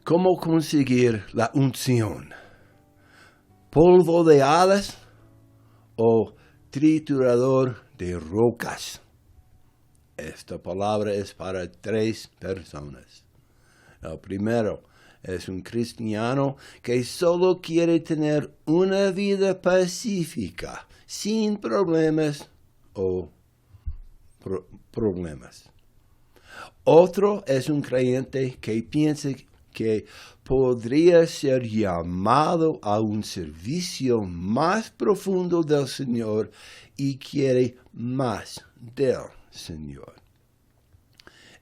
¿Cómo conseguir la unción? ¿Polvo de hadas o triturador de rocas? Esta palabra es para 3 personas. El primero es un cristiano que solo quiere tener una vida pacífica, sin problemas o problemas. Otro es un creyente que piensa que podría ser llamado a un servicio más profundo del Señor y quiere más del Señor.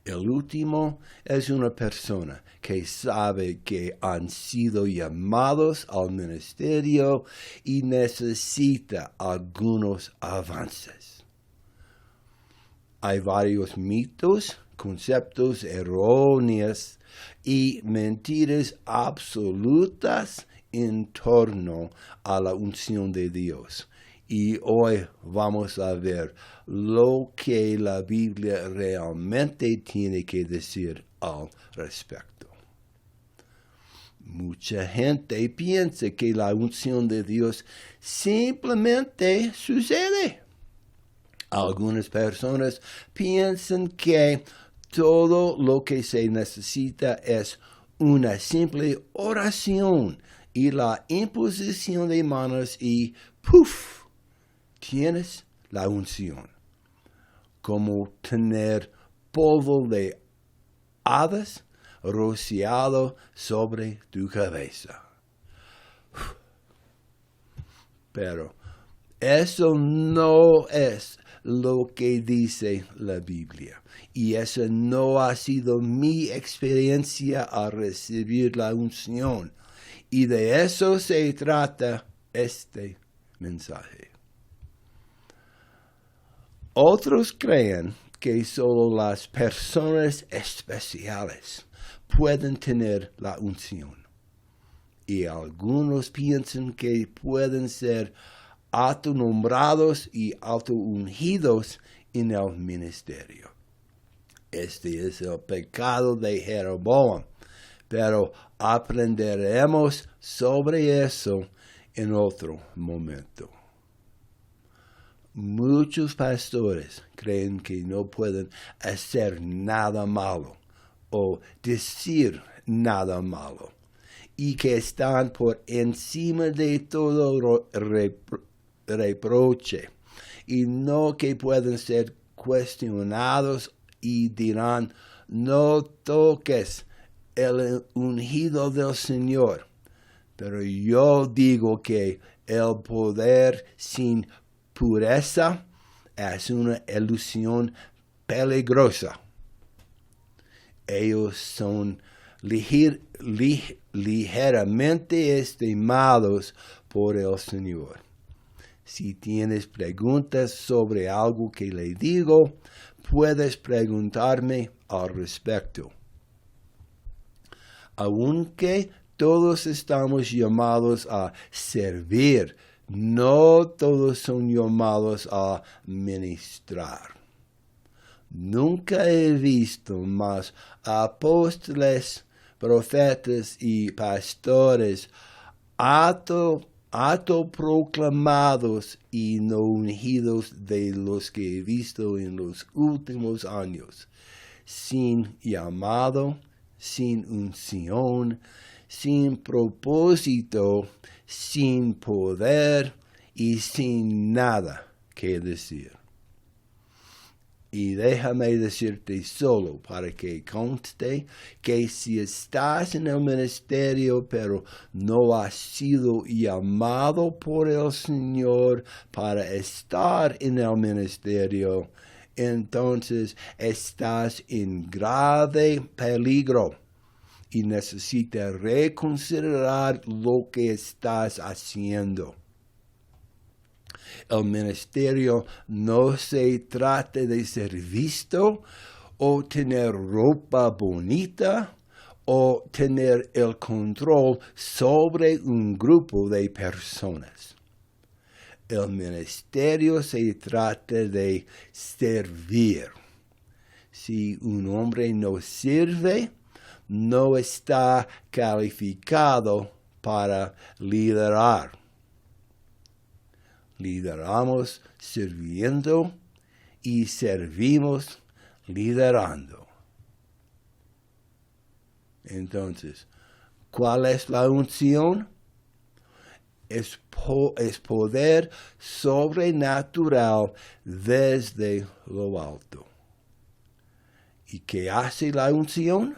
El último es una persona que sabe que han sido llamados al ministerio y necesita algunos avances. Hay varios mitos, conceptos erróneos y mentiras absolutas en torno a la unción de Dios. Y hoy vamos a ver lo que la Biblia realmente tiene que decir al respecto. Mucha gente piensa que la unción de Dios simplemente sucede. Algunas personas piensan que todo lo que se necesita es una simple oración y la imposición de manos y ¡puf! Tienes la unción. Como tener polvo de hadas rociado sobre tu cabeza. Pero eso no es lo que dice la Biblia. Y esa no ha sido mi experiencia al recibir la unción. Y de eso se trata este mensaje. Otros creen que solo las personas especiales pueden tener la unción. Y algunos piensan que pueden ser autonombrados y autoungidos en el ministerio. Este es el pecado de Jeroboam, pero aprenderemos sobre eso en otro momento. Muchos pastores creen que no pueden hacer nada malo o decir nada malo y que están por encima de todo reproche y no que pueden ser cuestionados y dirán, no toques el ungido del Señor. Pero yo digo que el poder sin pureza es una ilusión peligrosa. Ellos son ligeramente estimados por el Señor. Si tienes preguntas sobre algo que le digo, puedes preguntarme al respecto. Aunque todos estamos llamados a servir, no todos son llamados a ministrar. Nunca he visto más apóstoles, profetas y pastores autoproclamados y no ungidos de los que he visto en los últimos años, sin llamado, sin unción, sin propósito, sin poder y sin nada que decir. Y déjame decirte solo para que conste que si estás en el ministerio pero no has sido llamado por el Señor para estar en el ministerio, entonces estás en grave peligro y necesitas reconsiderar lo que estás haciendo. El ministerio no se trata de ser visto o tener ropa bonita o tener el control sobre un grupo de personas. El ministerio se trata de servir. Si un hombre no sirve, no está calificado para liderar. Lideramos sirviendo y servimos liderando. Entonces, ¿cuál es la unción? Es poder sobrenatural desde lo alto. ¿Y qué hace la unción?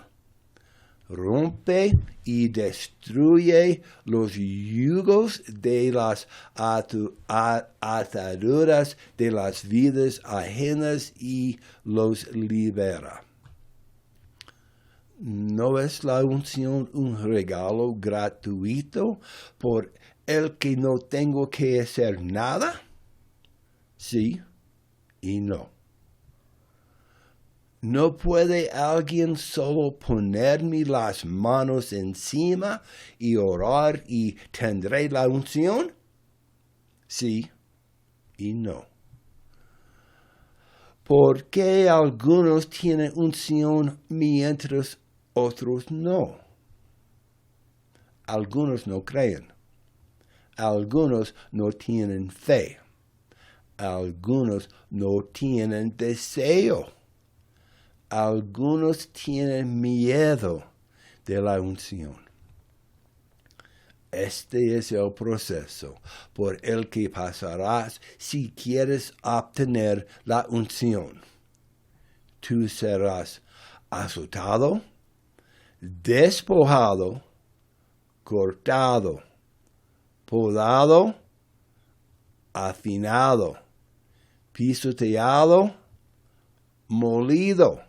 Rompe y destruye los yugos de las ataduras de las vidas ajenas y los libera. ¿No es la unción un regalo gratuito por el que no tengo que hacer nada? Sí y no. ¿No puede alguien solo ponerme las manos encima y orar y tendré la unción? Sí y no. ¿Por qué algunos tienen unción mientras otros no? Algunos no creen. Algunos no tienen fe. Algunos no tienen deseo. Algunos tienen miedo de la unción. Este es el proceso por el que pasarás si quieres obtener la unción. Tú serás azotado, despojado, cortado, podado, afinado, pisoteado, molido,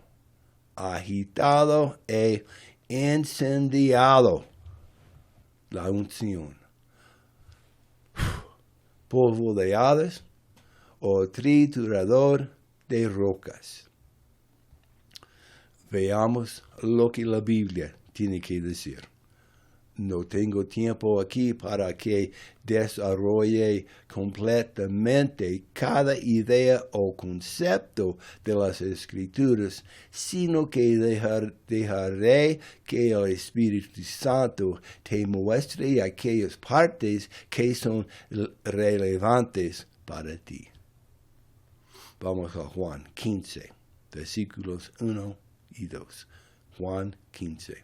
agitado e incendiado. La unción. Polvo de hadas o triturador de rocas. Veamos lo que la Biblia tiene que decir. No tengo tiempo aquí para que desarrolle completamente cada idea o concepto de las Escrituras, sino que dejaré que el Espíritu Santo te muestre aquellas partes que son relevantes para ti. Vamos a Juan 15, versículos 1 y 2. Juan 15.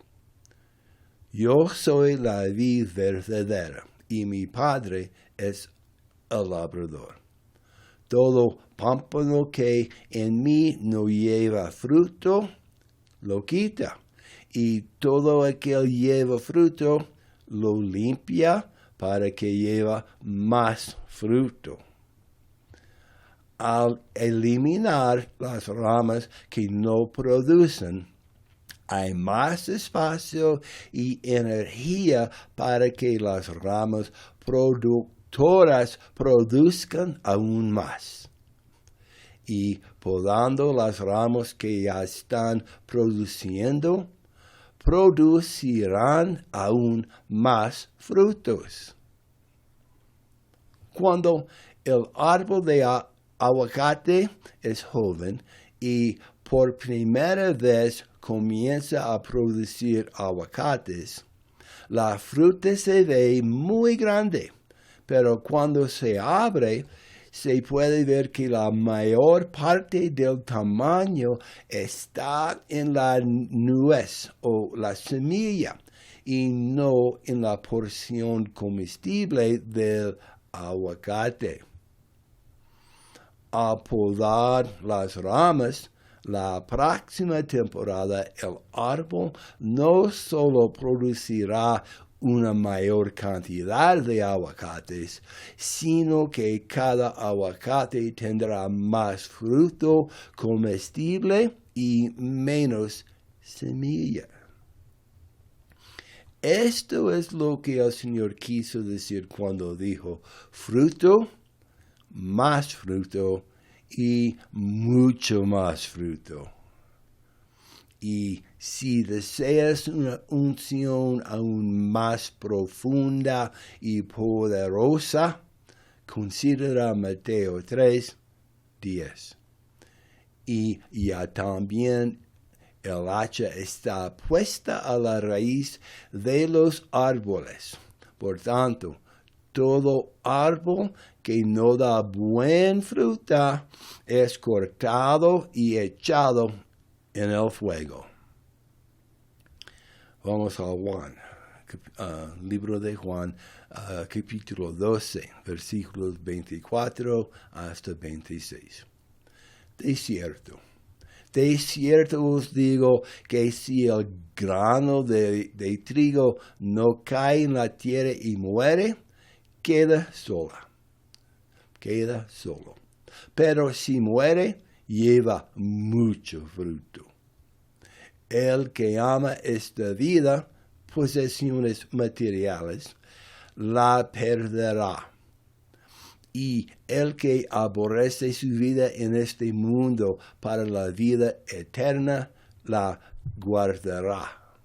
Yo soy la vid verdadera, y mi Padre es el labrador. Todo pámpano que en mí no lleva fruto, lo quita, y todo el que lleva fruto, lo limpia para que lleve más fruto. Al eliminar las ramas que no producen, hay más espacio y energía para que las ramas productoras produzcan aún más. Y podando las ramas que ya están produciendo, producirán aún más frutos. Cuando el árbol de aguacate es joven y por primera vez comienza a producir aguacates, la fruta se ve muy grande, pero cuando se abre, se puede ver que la mayor parte del tamaño está en la nuez o la semilla y no en la porción comestible del aguacate. Al podar las ramas, la próxima temporada el árbol no solo producirá una mayor cantidad de aguacates, sino que cada aguacate tendrá más fruto comestible y menos semilla. Esto es lo que el Señor quiso decir cuando dijo fruto, más fruto y mucho más fruto. Y si deseas una unción aún más profunda y poderosa, considera Mateo 3:10. Y ya también El hacha está puesta a la raíz de los árboles. Por tanto, todo árbol que no da buen fruta es cortado y echado en el fuego. Vamos a Juan, libro de Juan, capítulo 12, versículos 24 hasta 26. De cierto os digo que si el grano de trigo no cae en la tierra y muere, queda solo. Pero si muere, lleva mucho fruto. El que ama esta vida, posesiones materiales, la perderá. Y el que aborrece su vida en este mundo para la vida eterna, la guardará.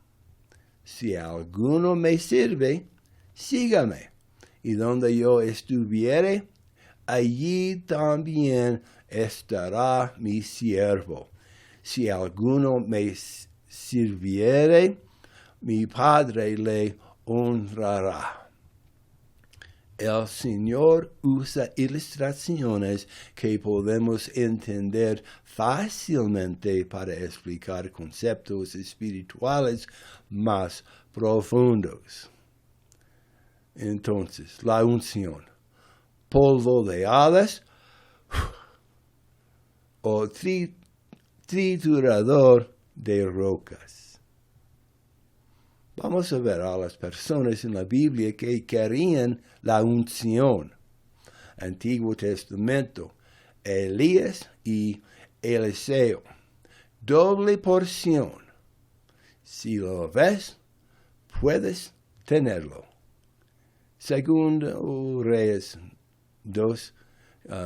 Si alguno me sirve, sígame. Y donde yo estuviere, allí también estará mi siervo. Si alguno me sirviere, mi Padre le honrará. El Señor usa ilustraciones que podemos entender fácilmente para explicar conceptos espirituales más profundos. Entonces, la unción, polvo de hadas o triturador de rocas. Vamos a ver a las personas en la Biblia que querían la unción. Antiguo Testamento, Elías y Eliseo. Doble porción. Si lo ves, puedes tenerlo. Segundo Reyes 2,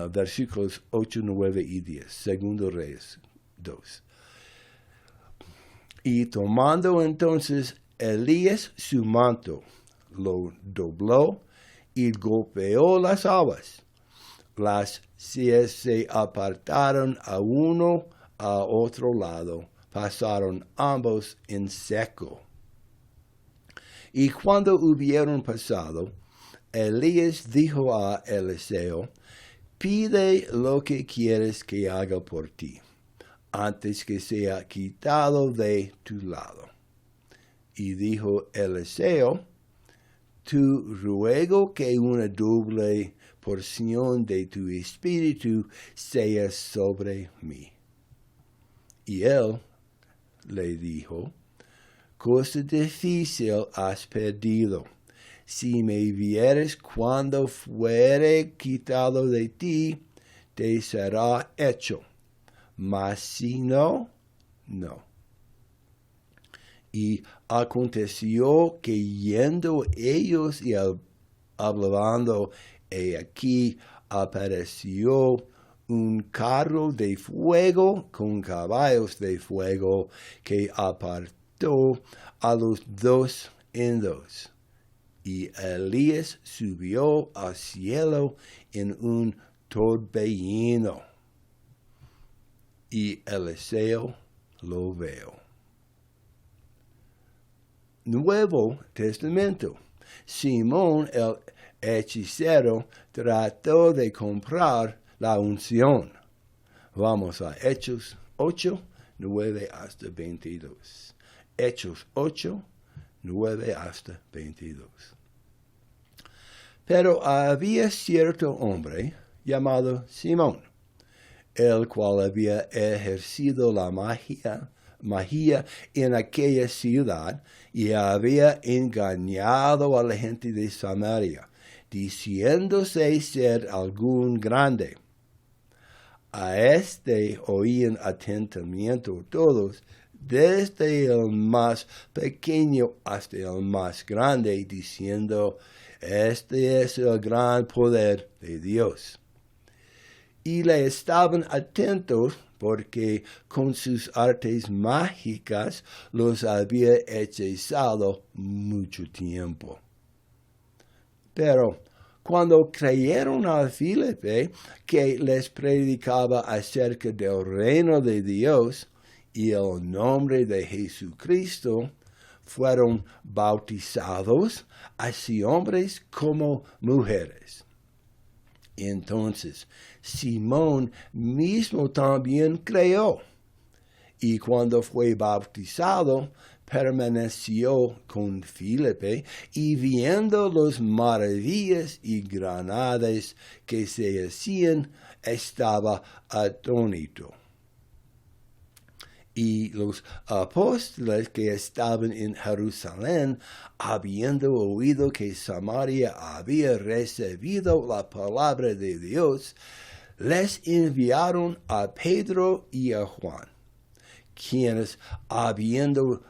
versículos 8, 9 y 10. Segundo Reyes 2. Y tomando entonces Elías su manto, lo dobló y golpeó las aguas. Las se apartaron a uno a otro lado, pasaron ambos en seco. Y cuando hubieron pasado, Elías dijo a Eliseo, pide lo que quieres que haga por ti, antes que sea quitado de tu lado. Y dijo Eliseo, te ruego que una doble porción de tu espíritu sea sobre mí. Y él le dijo, cosa difícil has pedido. Si me vieres cuando fuere quitado de ti, te será hecho. Mas si no, no. Y aconteció que yendo ellos y hablando, he aquí apareció un carro de fuego con caballos de fuego que apartó a los dos en dos. Y Elías subió al cielo en un torbellino. Y Eliseo lo veo. Nuevo Testamento. Simón el hechicero trató de comprar la unción. Vamos a Hechos 8, 9 hasta 22. Hechos 8, 9 hasta 22. Pero había cierto hombre llamado Simón, el cual había ejercido la magia en aquella ciudad y había engañado a la gente de Samaria, diciéndose ser algún grande. A este oían atentamente todos, desde el más pequeño hasta el más grande, diciendo, este es el gran poder de Dios. Y le estaban atentos porque con sus artes mágicas los había hechizado mucho tiempo. Pero cuando creyeron a Filipe, que les predicaba acerca del reino de Dios, y el nombre de Jesucristo fueron bautizados, así hombres como mujeres. Entonces, Simón mismo también creyó, y cuando fue bautizado, permaneció con Felipe, y viendo las maravillas y grandezas que se hacían, estaba atónito. Y los apóstoles que estaban en Jerusalén, habiendo oído que Samaria había recibido la palabra de Dios, les enviaron a Pedro y a Juan, quienes, habiendo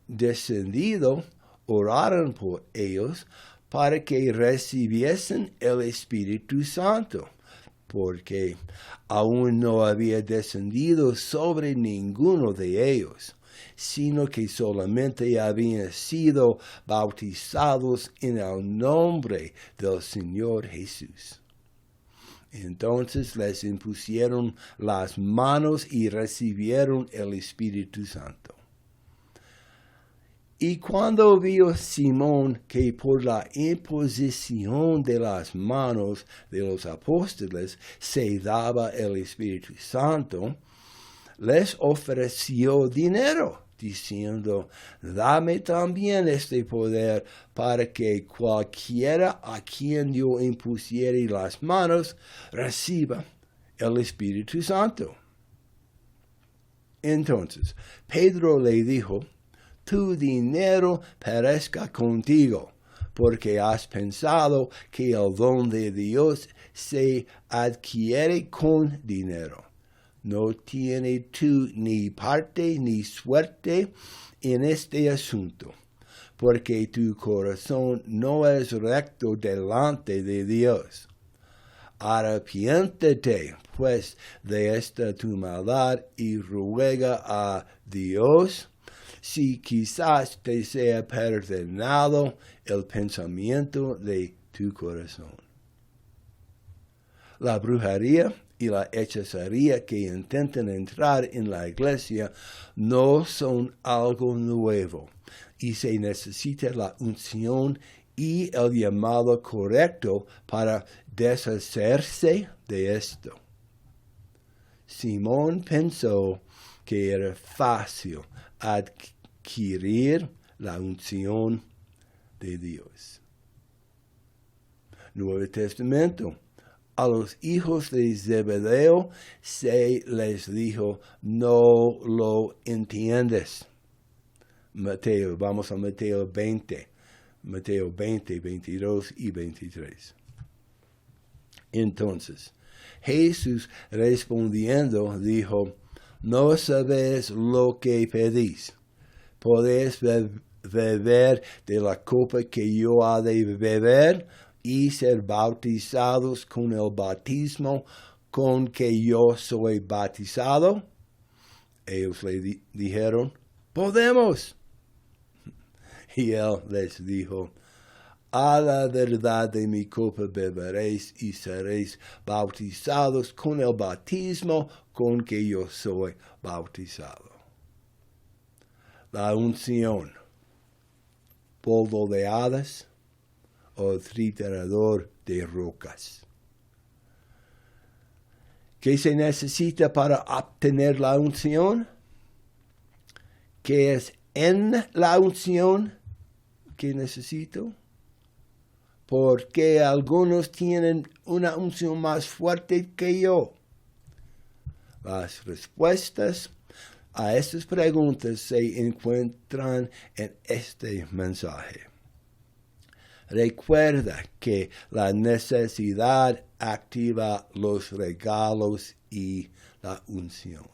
descendido, oraron por ellos para que recibiesen el Espíritu Santo, porque aún no había descendido sobre ninguno de ellos, sino que solamente habían sido bautizados en el nombre del Señor Jesús. Entonces les impusieron las manos y recibieron el Espíritu Santo. Y cuando vio Simón que por la imposición de las manos de los apóstoles se daba el Espíritu Santo, les ofreció dinero, diciendo: dame también este poder, para que cualquiera a quien yo impusiere las manos reciba el Espíritu Santo. Entonces Pedro le dijo: tu dinero perezca contigo, porque has pensado que el don de Dios se adquiere con dinero. No tienes tú ni parte ni suerte en este asunto, porque tu corazón no es recto delante de Dios. Arrepiéntete, pues, de esta tu maldad y ruega a Dios, si quizás te sea perdonado el pensamiento de tu corazón. La brujería y la hechicería que intentan entrar en la iglesia no son algo nuevo, y se necesita la unción y el llamado correcto para deshacerse de esto. Simón pensó que era fácil adquirir la unción de Dios. Nuevo Testamento. A los hijos de Zebedeo se les dijo: no lo entiendes. Mateo, vamos a Mateo 20, 22 y 23. Entonces, Jesús respondiendo dijo: no sabéis lo que pedís. ¿Podéis beber de la copa que yo ha de beber y ser bautizados con el bautismo con que yo soy bautizado? Ellos le dijeron: podemos. Y él les dijo: a la verdad de mi copa beberéis y seréis bautizados con el bautismo con que yo soy bautizado. La unción, polvo de hadas o triturador de rocas. ¿Qué se necesita para obtener la unción? ¿Qué es en la unción que necesito? Porque algunos tienen una unción más fuerte que yo. Las respuestas a estas preguntas se encuentran en este mensaje. Recuerda que la necesidad activa los regalos y la unción.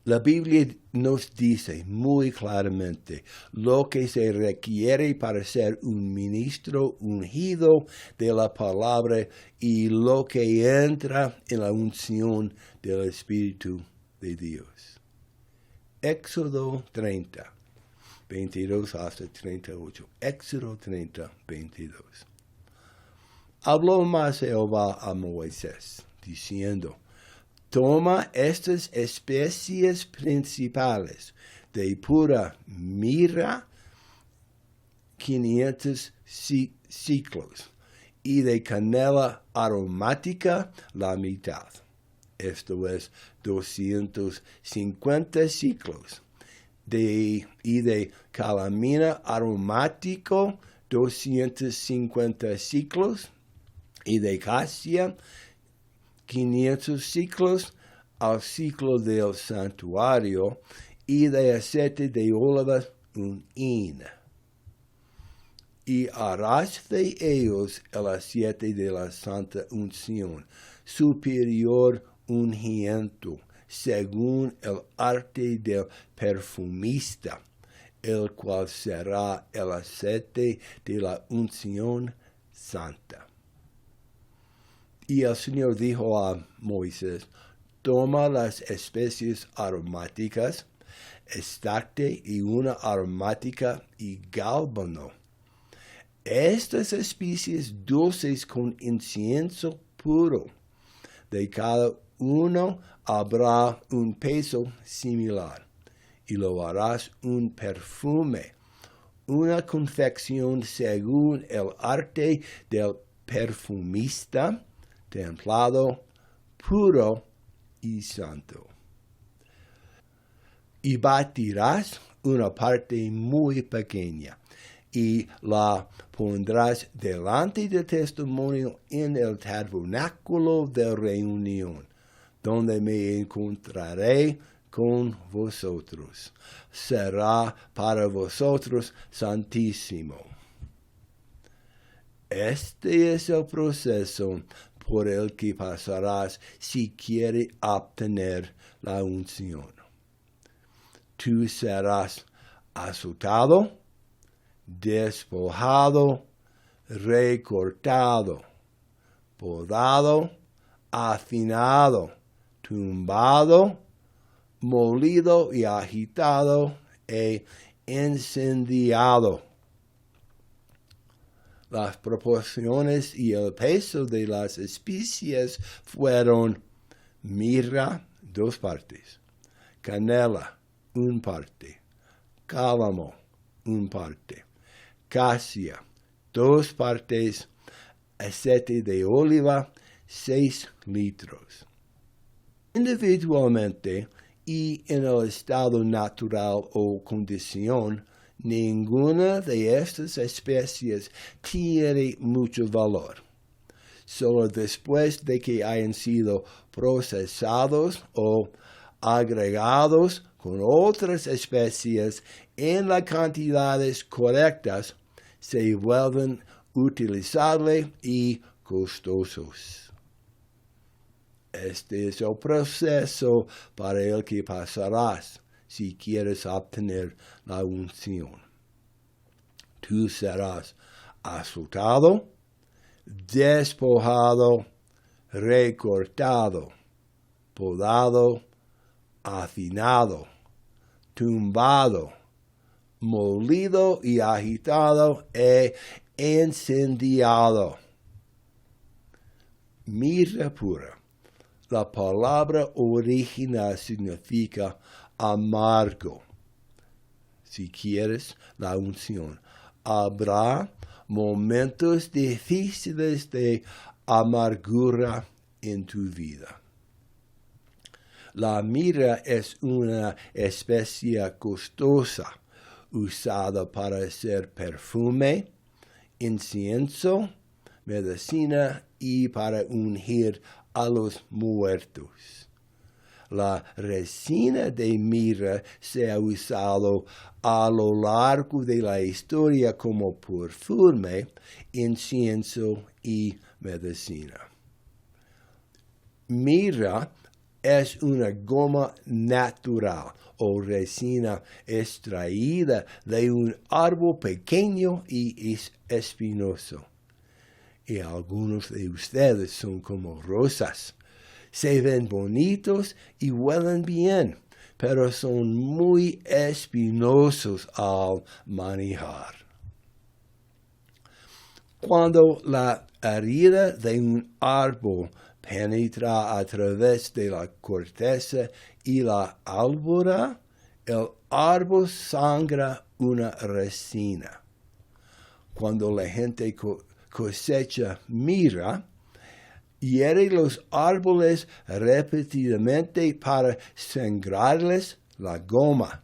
La Biblia nos dice muy claramente lo que se requiere para ser un ministro ungido de la palabra y lo que entra en la unción del Espíritu de Dios. Éxodo 30, 22 hasta 38. Éxodo 30, 22. Habló más Jehová a Moisés, diciendo: Toma estas especies principales de pura mirra, 500 ciclos, y de canela aromática, la mitad. Esto es 250 ciclos. Y de calamina aromático, 250 ciclos. Y de casia, 500 ciclos al ciclo del santuario. Y de aceite de olivas, un hin. Y harás de ellos el aceite de la santa unción, superior ungüento, según el arte del perfumista, el cual será el aceite de la unción santa. Y el Señor dijo a Moisés, toma las especies aromáticas, estacte y una aromática y gálbano. Estas especies dulces con incienso puro, de cada uno habrá un peso similar, y lo harás un perfume, una confección según el arte del perfumista, templado, puro y santo. Y batirás una parte muy pequeña, y la pondrás delante del testimonio en el tabernáculo de reunión, donde me encontraré con vosotros. Será para vosotros santísimo. Este es el proceso por el que pasarás si quieres obtener la unción. Tú serás azotado, despojado, recortado, podado, afinado, tumbado, molido y agitado e incendiado. Las proporciones y el peso de las especies fueron mirra, 2 partes, canela, 1 parte, cálamo, 1 parte, casia, 2 partes, aceite de oliva, 6 litros. Individualmente y en el estado natural o condición, ninguna de estas especies tiene mucho valor. Solo después de que hayan sido procesados o agregados con otras especies en las cantidades correctas, se vuelven utilizables y costosos. Este es el proceso para el que pasarás si quieres obtener la unción. Tú serás azotado, despojado, recortado, podado, afinado, tumbado, molido y agitado e incendiado. Mirra pura. La palabra original significa amargo. Si quieres la unción, habrá momentos difíciles de amargura en tu vida. La mirra es una especie costosa, usada para hacer perfume, incienso, medicina y para ungir a los muertos. La resina de mirra se ha usado a lo largo de la historia como perfume, incienso y medicina. Mirra es una goma natural o resina extraída de un árbol pequeño y espinoso. Y algunos de ustedes son como rosas. Se ven bonitos y huelen bien, pero son muy espinosos al manejar. Cuando la herida de un árbol penetra a través de la corteza y la albura, el árbol sangra una resina. Cuando la gente cosecha mirra, hiere los árboles repetidamente para sangrarles la goma.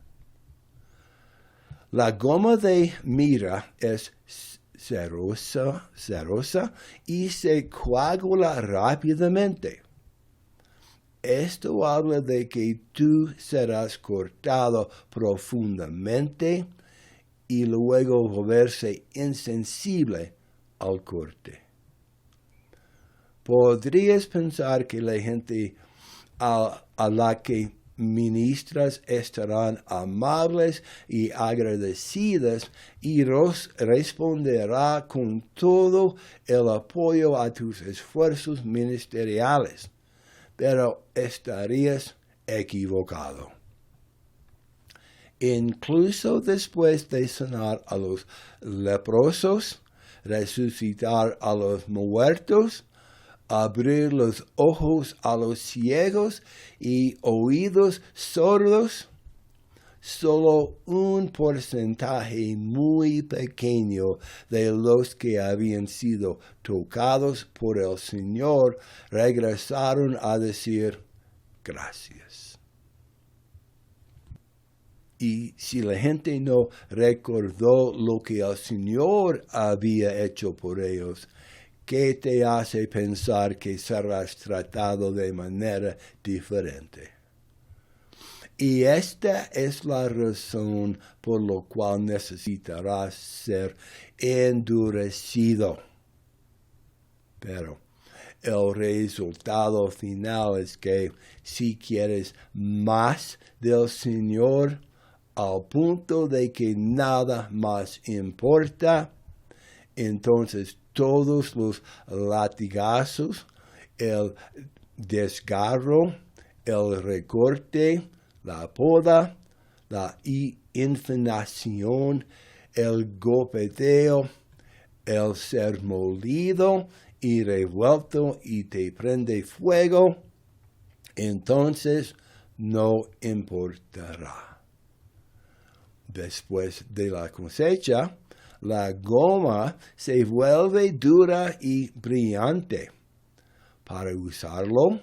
La goma de mirra es cerosa y se coagula rápidamente. Esto habla de que tú serás cortado profundamente y luego volverse insensible al corte. Podrías pensar que la gente a la que ministras estarán amables y agradecidas y responderá con todo el apoyo a tus esfuerzos ministeriales, pero estarías equivocado. Incluso después de sanar a los leprosos, resucitar a los muertos, abrir los ojos a los ciegos y oídos sordos, solo un porcentaje muy pequeño de los que habían sido tocados por el Señor regresaron a decir gracias. Y si la gente no recordó lo que el Señor había hecho por ellos, ¿qué te hace pensar que serás tratado de manera diferente? Y esta es la razón por la cual necesitarás ser endurecido. Pero el resultado final es que si quieres más del Señor, al punto de que nada más importa, entonces todos los latigazos, el desgarro, el recorte, la poda, la inflamación, el golpeteo, el ser molido y revuelto y te prende fuego, entonces no importará. Después de la cosecha, la goma se vuelve dura y brillante. Para usarlo,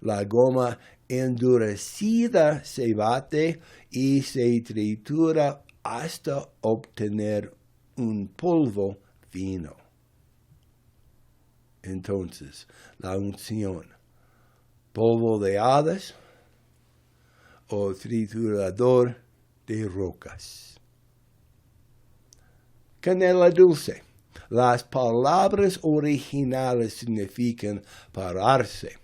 la goma endurecida se bate y se tritura hasta obtener un polvo fino. Entonces, la unción, polvo de hadas o triturador de rocas. Canela dulce. Las palabras originales significan pararse.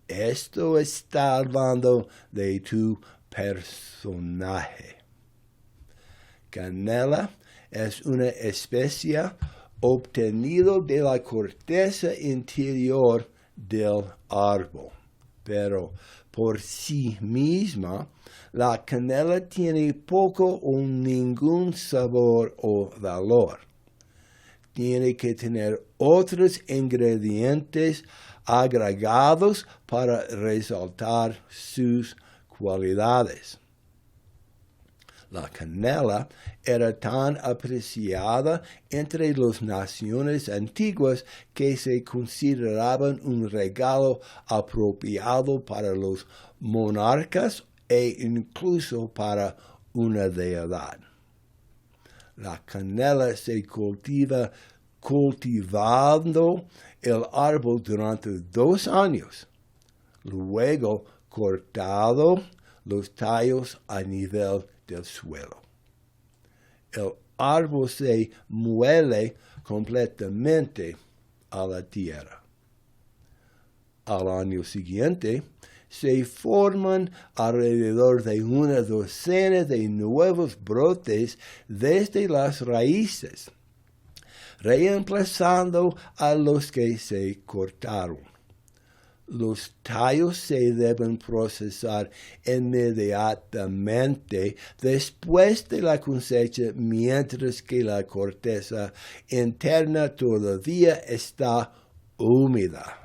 Esto está hablando de tu personaje. Canela es una especia obtenida de la corteza interior del árbol, pero por sí misma, la canela tiene poco o ningún sabor o valor. Tiene que tener otros ingredientes agregados para resaltar sus cualidades. La canela era tan apreciada entre las naciones antiguas que se consideraban un regalo apropiado para los monarcas e incluso para una deidad. La canela se cultiva cultivando el árbol durante 2 años, luego cortado los tallos a nivel del suelo. El árbol se muele completamente a la tierra. Al año siguiente, se forman alrededor de una docena de nuevos brotes desde las raíces, reemplazando a los que se cortaron. Los tallos se deben procesar inmediatamente después de la cosecha, mientras que la corteza interna todavía está húmeda.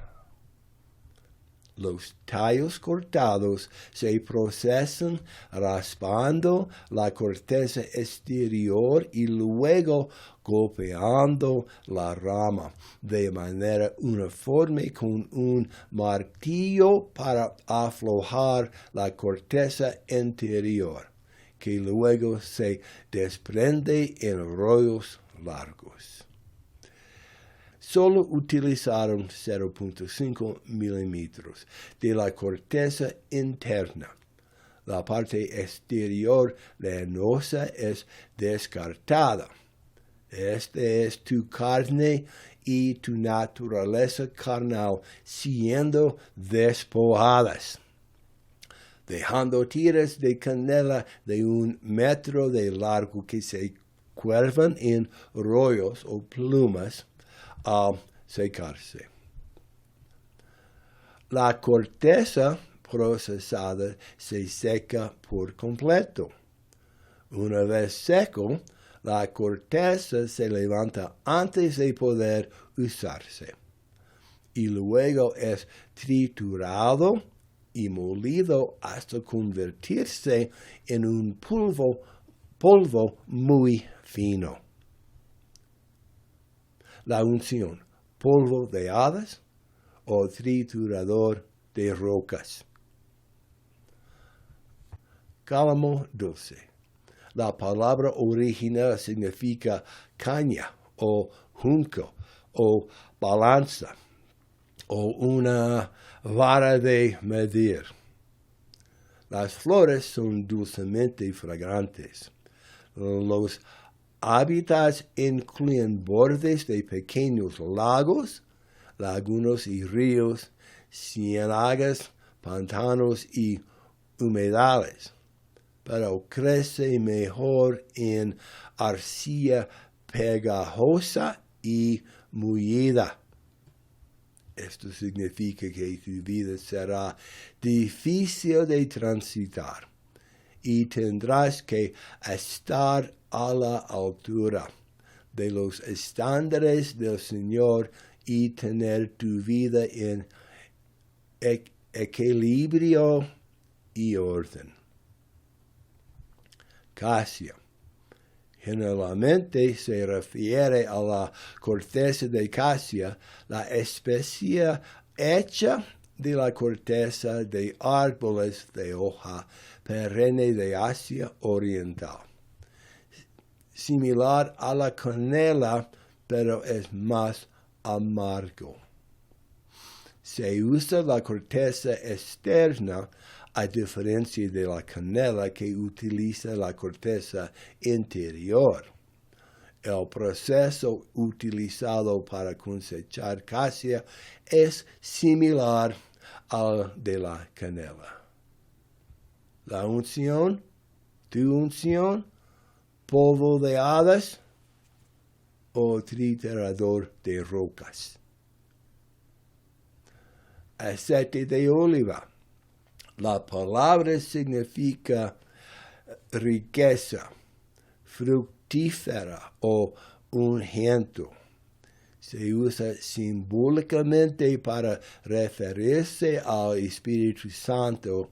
Los tallos cortados se procesan raspando la corteza exterior y luego golpeando la rama de manera uniforme con un martillo para aflojar la corteza interior, que luego se desprende en rollos largos. Solo utilizaron 0.5 milímetros de la corteza interna. La parte exterior leñosa es descartada. Esta es tu carne y tu naturaleza carnal siendo despojadas, dejando tiras de canela de 1 metro de largo que se cuelgan en rollos o plumas al secarse. La corteza procesada se seca por completo. Una vez seco, la corteza se levanta antes de poder usarse y luego es triturado y molido hasta convertirse en un polvo muy fino. La unción, polvo de hadas o triturador de rocas. Cálamo dulce. La palabra original significa caña o junco o balanza o una vara de medir. Las flores son dulcemente fragrantes. Los hábitats incluyen bordes de pequeños lagos, lagunas y ríos, ciénagas, pantanos y humedales, pero crece mejor en arcilla pegajosa y mullida. Esto significa que tu vida será difícil de transitar y tendrás que estar a la altura de los estándares del Señor y tener tu vida en equilibrio y orden. Casia. Generalmente se refiere a la corteza de casia, la especie hecha de la corteza de árboles de hoja perenne de Asia Oriental. Similar a la canela, pero es más amargo. Se usa la corteza externa a diferencia de la canela que utiliza la corteza interior. El proceso utilizado para cosechar casia es similar al de la canela. La unción, tu unción, polvo de hadas o triturador de rocas. Aceite de oliva. La palabra significa riqueza, fructífera o ungento. Se usa simbólicamente para referirse al Espíritu Santo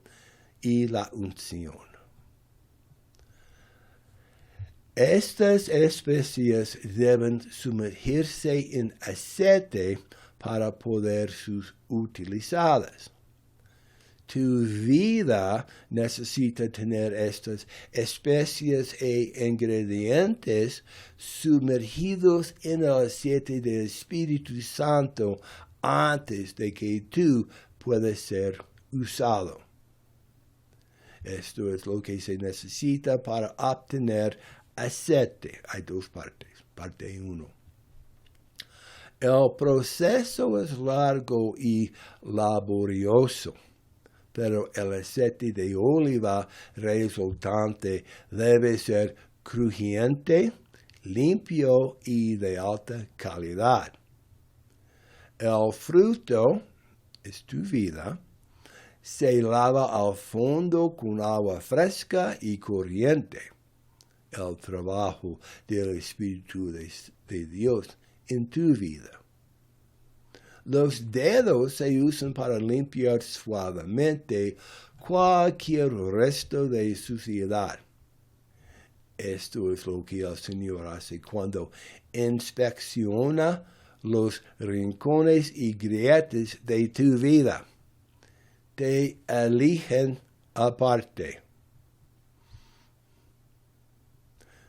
y la unción. Estas especies deben sumergirse en aceite para poder ser utilizadas. Tu vida necesita tener estas especies e ingredientes sumergidos en el aceite del Espíritu Santo antes de que tú puedas ser usado. Esto es lo que se necesita para obtener aceite. Hay 2 partes. Parte 1. El proceso es largo y laborioso, pero el aceite de oliva resultante debe ser crujiente, limpio y de alta calidad. El fruto es tu vida. Se lava al fondo con agua fresca y corriente. El trabajo del Espíritu de Dios en tu vida. Los dedos se usan para limpiar suavemente cualquier resto de suciedad. Esto es lo que el Señor hace cuando inspecciona los rincones y grietas de tu vida. Te eligen aparte.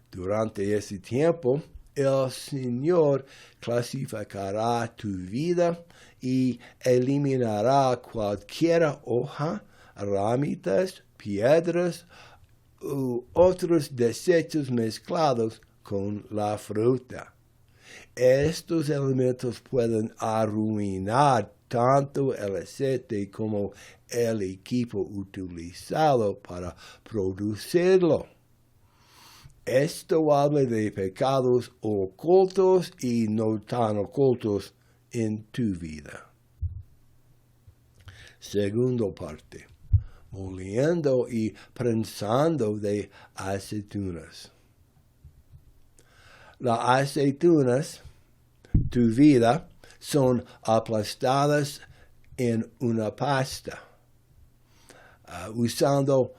Durante ese tiempo, el Señor clasificará tu vida y eliminará cualquier hoja, ramitas, piedras u otros desechos mezclados con la fruta. Estos elementos pueden arruinar tanto el aceite como el equipo utilizado para producirlo. Esto habla de pecados ocultos y no tan ocultos en tu vida. Segunda parte. Moliendo y prensando de aceitunas. Las aceitunas, tu vida, son aplastadas en una pasta. Usando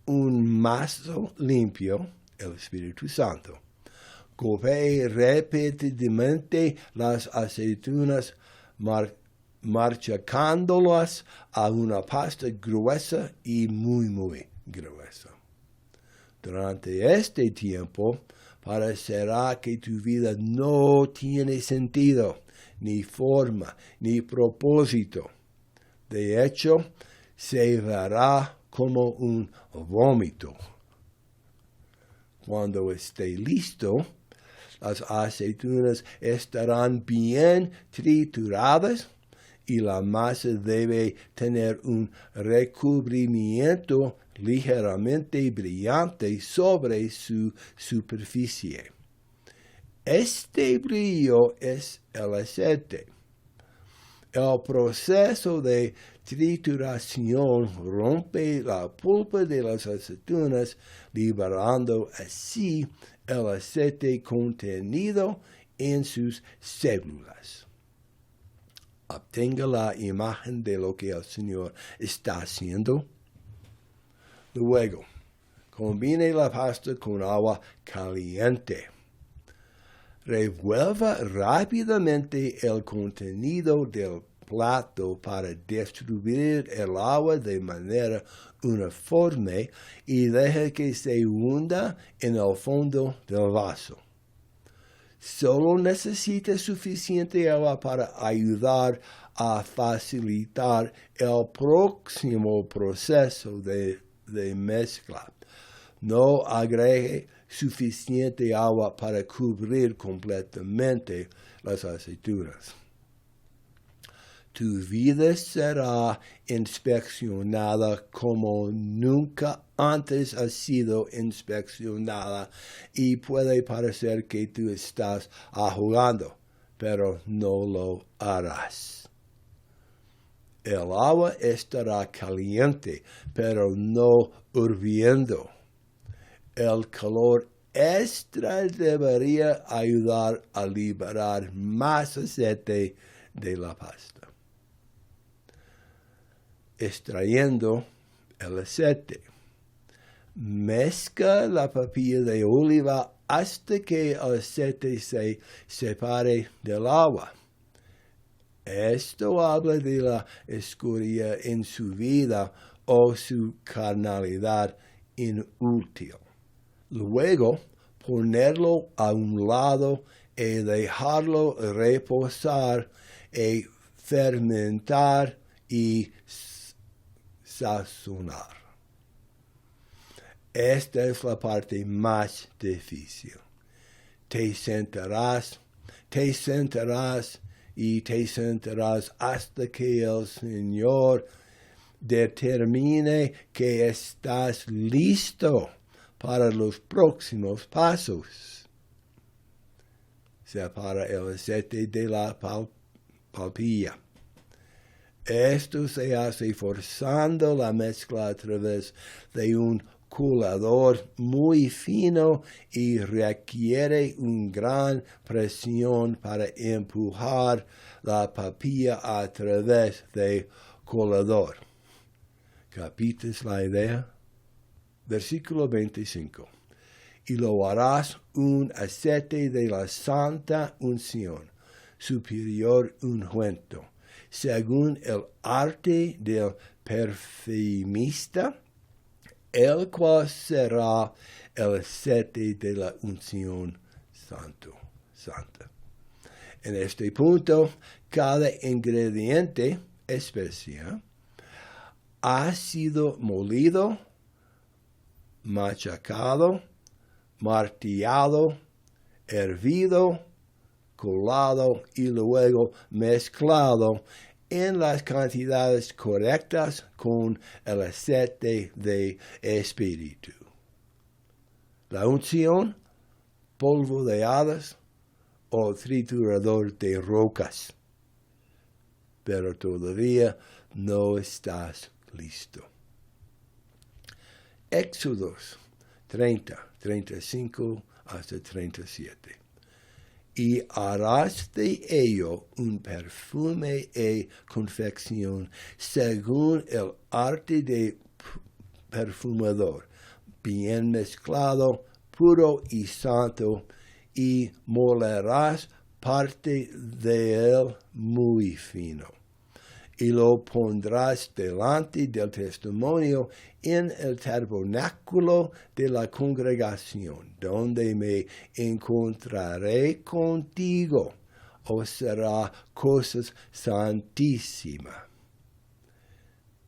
un mazo limpio, el Espíritu Santo. Golpee repetidamente las aceitunas, machacándolas a una pasta gruesa y muy gruesa. Durante este tiempo, parecerá que tu vida no tiene sentido, ni forma, ni propósito. De hecho, se verá como un vómito. Cuando esté listo, las aceitunas estarán bien trituradas y la masa debe tener un recubrimiento ligeramente brillante sobre su superficie. Este brillo es el aceite. El proceso de trituración rompe la pulpa de las aceitunas, liberando así el aceite contenido en sus células. Obtenga la imagen de lo que el Señor está haciendo. Luego, combine la pasta con agua caliente. Revuelva rápidamente el contenido del plato para distribuir el agua de manera uniforme y deje que se hunda en el fondo del vaso. Solo necesita suficiente agua para ayudar a facilitar el próximo proceso de mezcla. No agregue suficiente agua para cubrir completamente las aceitunas. Tu vida será inspeccionada como nunca antes ha sido inspeccionada y puede parecer que tú estás jugando, pero no lo harás. El agua estará caliente, pero no hirviendo. El calor extra debería ayudar a liberar más aceite de la pasta. Extrayendo el aceite. Mezcla la papilla de oliva hasta que el aceite se separe del agua. Esto habla de la escoria en su vida o su carnalidad inútil. Luego, ponerlo a un lado y dejarlo reposar y fermentar y sazonar. Esta es la parte más difícil. Te sentarás hasta que el Señor determine que estás listo para los próximos pasos. Separa el aceite de la papilla. Esto se hace forzando la mezcla a través de un colador muy fino y requiere una gran presión para empujar la papilla a través del colador. ¿Capitas la idea? Versículo 25. Y lo harás un aceite de la santa unción, superior ungüento, según el arte del perfumista, el cual será el aceite de la unción santa. En este punto, cada ingrediente especial ha sido molido, machacado, martillado, hervido, colado y luego mezclado en las cantidades correctas con el aceite de espíritu. La unción, polvo de hadas o triturador de rocas. Pero todavía no estás listo. Éxodos 30, 35 hasta 37. Y harás de ello un perfume y confección según el arte de perfumador, bien mezclado, puro y santo, y molerás parte de él muy fino. Y lo pondrás delante del testimonio en el tabernáculo de la congregación, donde me encontraré contigo, os será cosa santísima.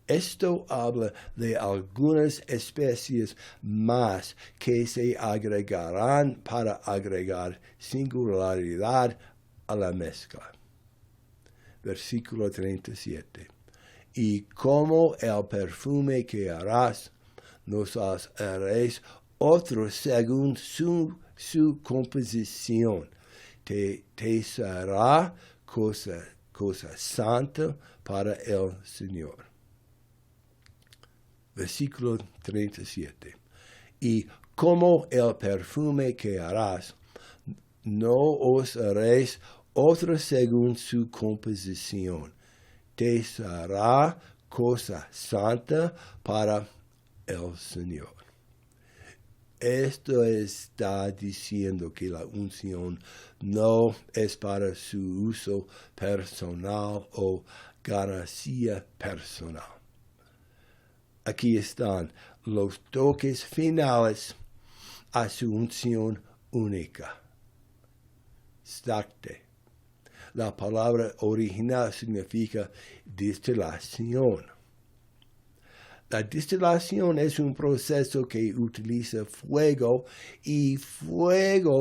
Esto habla de algunas especies más que se agregarán para agregar singularidad a la mezcla. Versículo 37. Y como el perfume que harás, nos haréis otro según su composición. Te será cosa santa para el Señor. Versículo 37. Y como el perfume que harás, no os haréis otro según su composición. Te será cosa santa para el Señor. Esto está diciendo que la unción no es para su uso personal o ganancia personal. Aquí están los toques finales a su unción única. Stacte. La palabra original significa destilación. La destilación es un proceso que utiliza fuego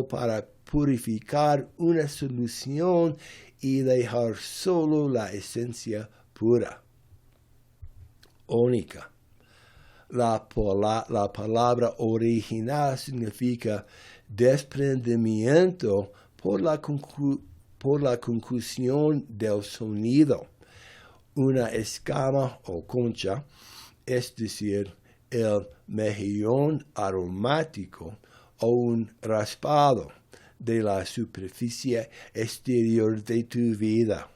para purificar una solución y dejar solo la esencia pura, única. La palabra original significa desprendimiento por la concusión del sonido. Una escama o concha, es decir, el mejillón aromático o un raspado de la superficie exterior de tu vida.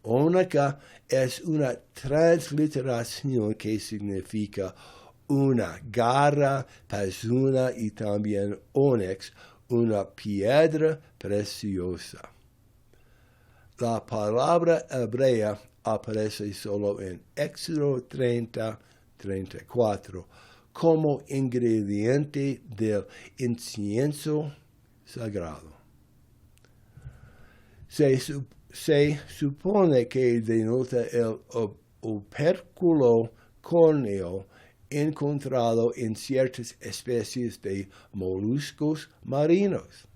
Ónica es una transliteración que significa una garra pasuna y también ónix, una piedra preciosa. La palabra hebrea aparece solo en Éxodo 30, 34 como ingrediente del incienso sagrado. Se supone que denota el opérculo córneo encontrado en ciertas especies de moluscos marinos.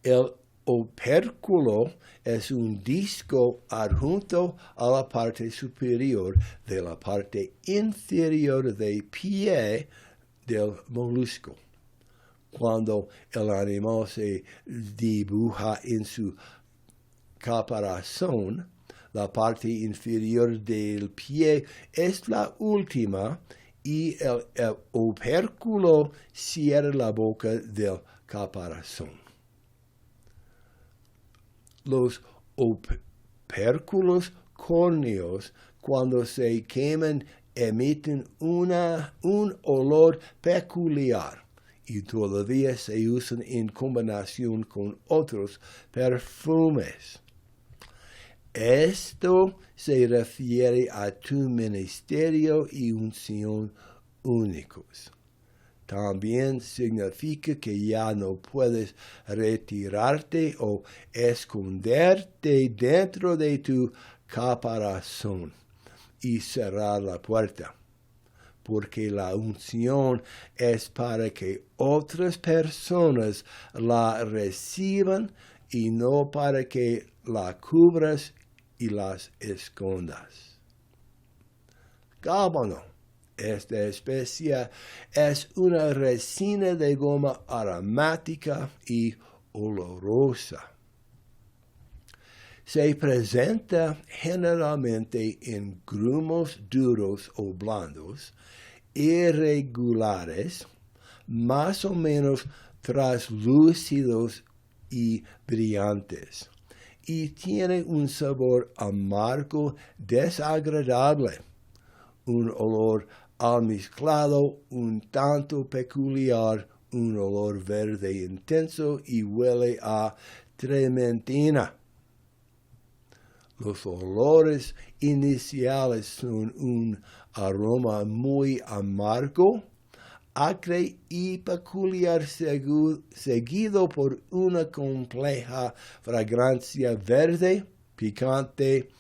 El opérculo es un disco adjunto a la parte superior de la parte inferior del pie del molusco. Cuando el animal se dibuja en su caparazón, la parte inferior del pie es la última y el opérculo cierra la boca del caparazón. Los opérculos córneos, cuando se queman, emiten un olor peculiar y todavía se usan en combinación con otros perfumes. Esto se refiere a tu ministerio y unción únicos. También significa que ya no puedes retirarte o esconderte dentro de tu caparazón y cerrar la puerta, porque la unción es para que otras personas la reciban y no para que la cubras y las escondas. Cábano. Esta especie es una resina de goma aromática y olorosa. Se presenta generalmente en grumos duros o blandos, irregulares, más o menos translúcidos y brillantes, y tiene un sabor amargo desagradable, un olor almizclado un tanto peculiar, un olor verde intenso y huele a trementina. Los olores iniciales son un aroma muy amargo, acre y peculiar, seguido por una compleja fragancia verde, picante,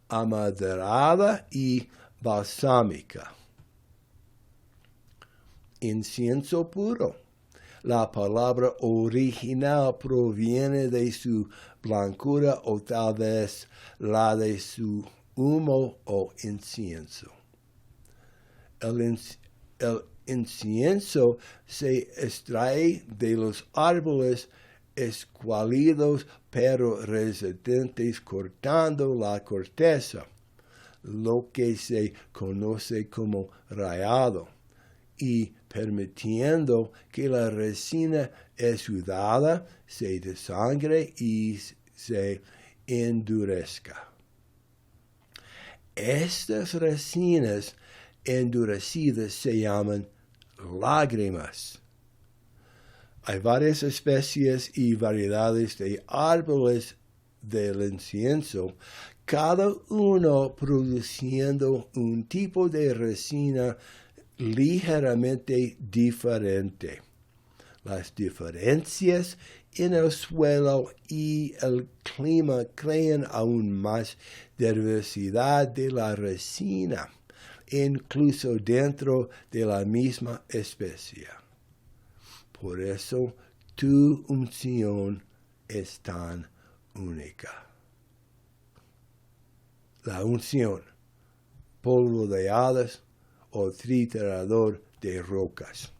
amaderada y balsámica. Incienso puro. La palabra original proviene de su blancura o tal vez la de su humo o incienso. El incienso se extrae de los árboles escuálidos pero resistentes, cortando la corteza, lo que se conoce como rayado, y permitiendo que la resina exudada se desangre y se endurezca. Estas resinas endurecidas se llaman lágrimas. Hay varias especies y variedades de árboles del incienso, cada uno produciendo un tipo de resina ligeramente diferente. Las diferencias en el suelo y el clima crean aún más diversidad de la resina, incluso dentro de la misma especie. Por eso tu unción es tan única. La unción, polvo de hadas o triturador de rocas.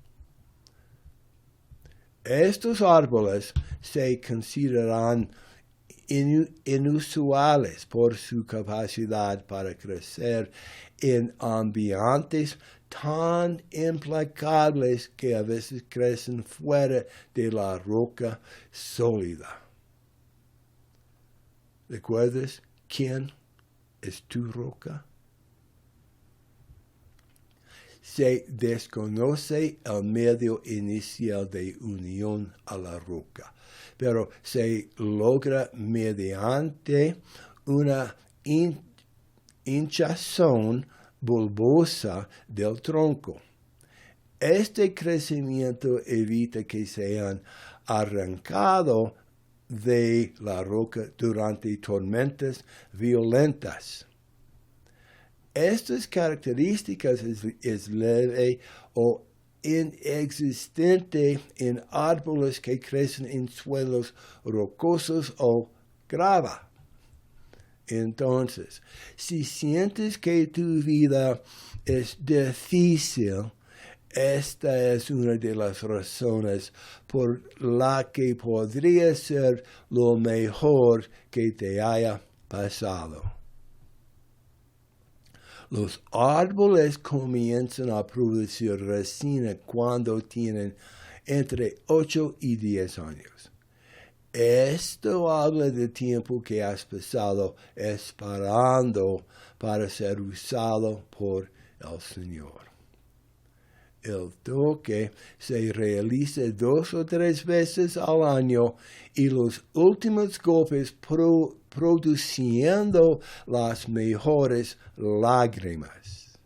Estos árboles se consideran inusuales por su capacidad para crecer en ambientes tan implacables que a veces crecen fuera de la roca sólida. ¿Recuerdas quién es tu roca? Se desconoce el medio inicial de unión a la roca, pero se logra mediante una hinchazón bulbosa del tronco. Este crecimiento evita que sean arrancados de la roca durante tormentas violentas. Estas características es leve o inexistente en árboles que crecen en suelos rocosos o grava. Entonces, si sientes que tu vida es difícil, esta es una de las razones por la que podría ser lo mejor que te haya pasado. Los árboles comienzan a producir resina cuando tienen entre 8 y 10 años. Esto habla del tiempo que has pasado esperando para ser usado por el Señor. El toque se realiza 2 o 3 veces al año y los últimos golpes produciendo las mejores lágrimas.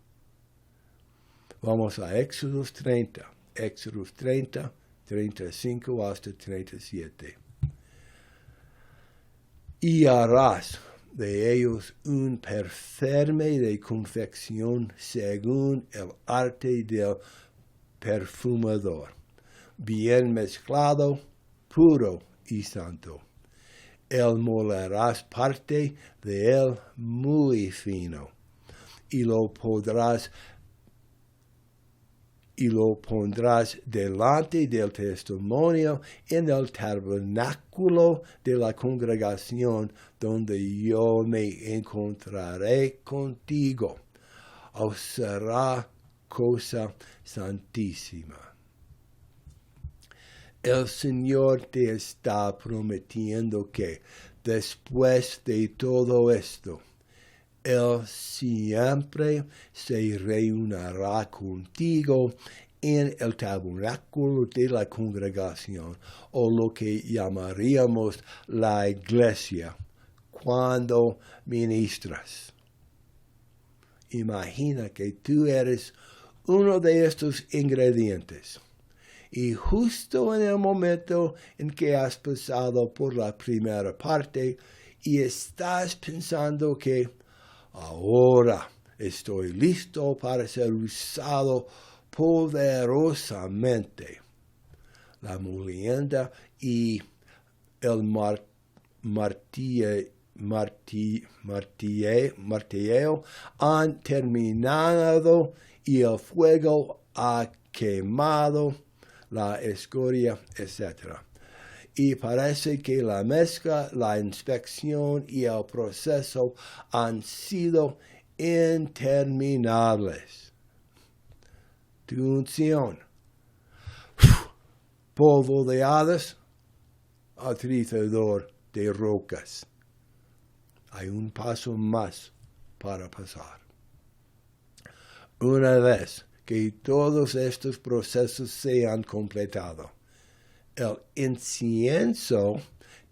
Vamos a Éxodo 30, 35 hasta 37. Y harás de ellos un perfume de confección según el arte del perfumador, bien mezclado, puro y santo. Él molerás parte de él muy fino, y lo pondrás delante del testimonio en el tabernáculo de la congregación, donde yo me encontraré contigo. Os será cosa santísima. El Señor te está prometiendo que después de todo esto, Él siempre se reunirá contigo en el tabernáculo de la congregación, o lo que llamaríamos la iglesia, cuando ministras. Imagina que tú eres uno de estos ingredientes. Y justo en el momento en que has pasado por la primera parte y estás pensando que ahora estoy listo para ser usado poderosamente, la molienda y el martilleo han terminado y el fuego ha quemado la escoria, etc. Y parece que la mezcla, la inspección y el proceso han sido interminables. Tu unción, polvo de hadas, atrizador de rocas. Hay un paso más para pasar. Una vez que todos estos procesos se han completado, el incienso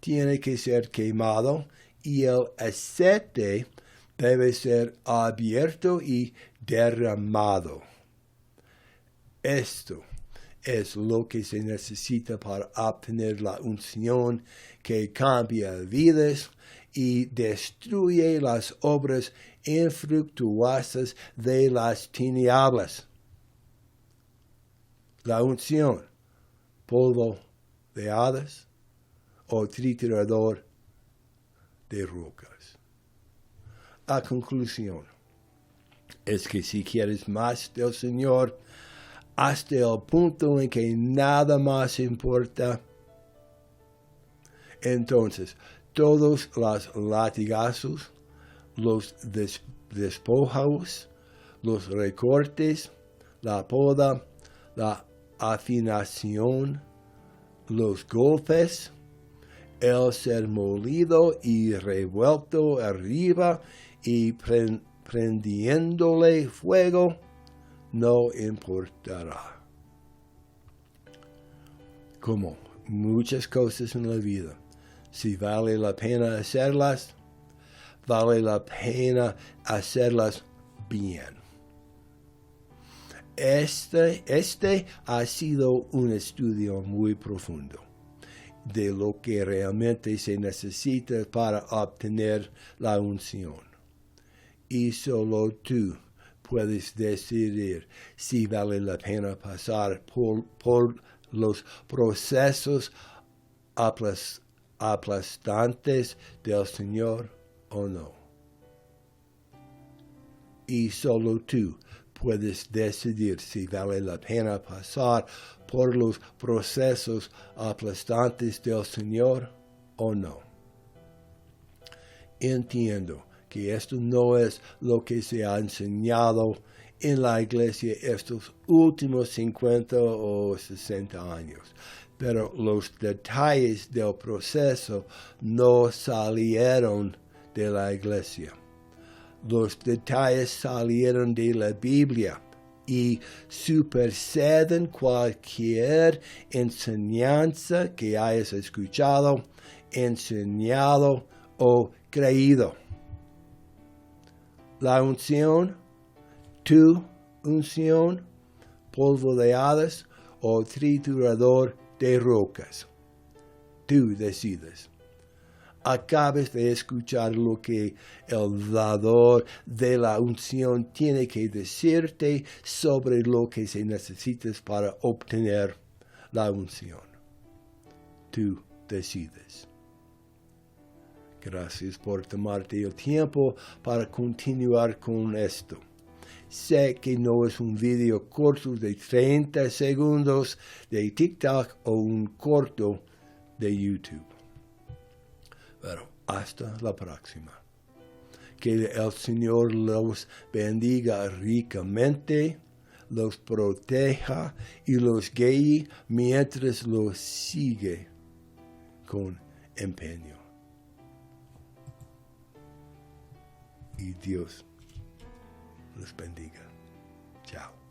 tiene que ser quemado y el aceite debe ser abierto y derramado. Esto es lo que se necesita para obtener la unción que cambia vidas y destruye las obras infructuosas de las tinieblas. La unción, polvo de hadas o triturador de rocas. La conclusión es que si quieres más del Señor, hasta el punto en que nada más importa, entonces todos los latigazos, los despojos, los recortes, la poda, la afinación, los golpes, el ser molido y revuelto arriba y prendiéndole fuego, no importará. Como muchas cosas en la vida, si vale la pena hacerlas, vale la pena hacerlas bien. Este ha sido un estudio muy profundo de lo que realmente se necesita para obtener la unción. Y solo tú puedes decidir si vale la pena pasar por los procesos aplastantes del Señor o no. Y solo tú puedes decidir si vale la pena pasar por los procesos aplastantes del Señor o no. Entiendo que esto no es lo que se ha enseñado en la iglesia estos últimos 50 o 60 años. Pero los detalles del proceso no salieron de la iglesia. Los detalles salieron de la Biblia y superseden cualquier enseñanza que hayas escuchado, enseñado o creído. La unción, tu unción, polvo de hadas o triturador de rocas. Tú decides. Acabas de escuchar lo que el dador de la unción tiene que decirte sobre lo que se necesita para obtener la unción. Tú decides. Gracias por tomarte el tiempo para continuar con esto. Sé que no es un video corto de 30 segundos de TikTok o un corto de YouTube. Pero hasta la próxima. Que el Señor los bendiga ricamente, los proteja y los guíe mientras los sigue con empeño. Y Dios los bendiga. Chao.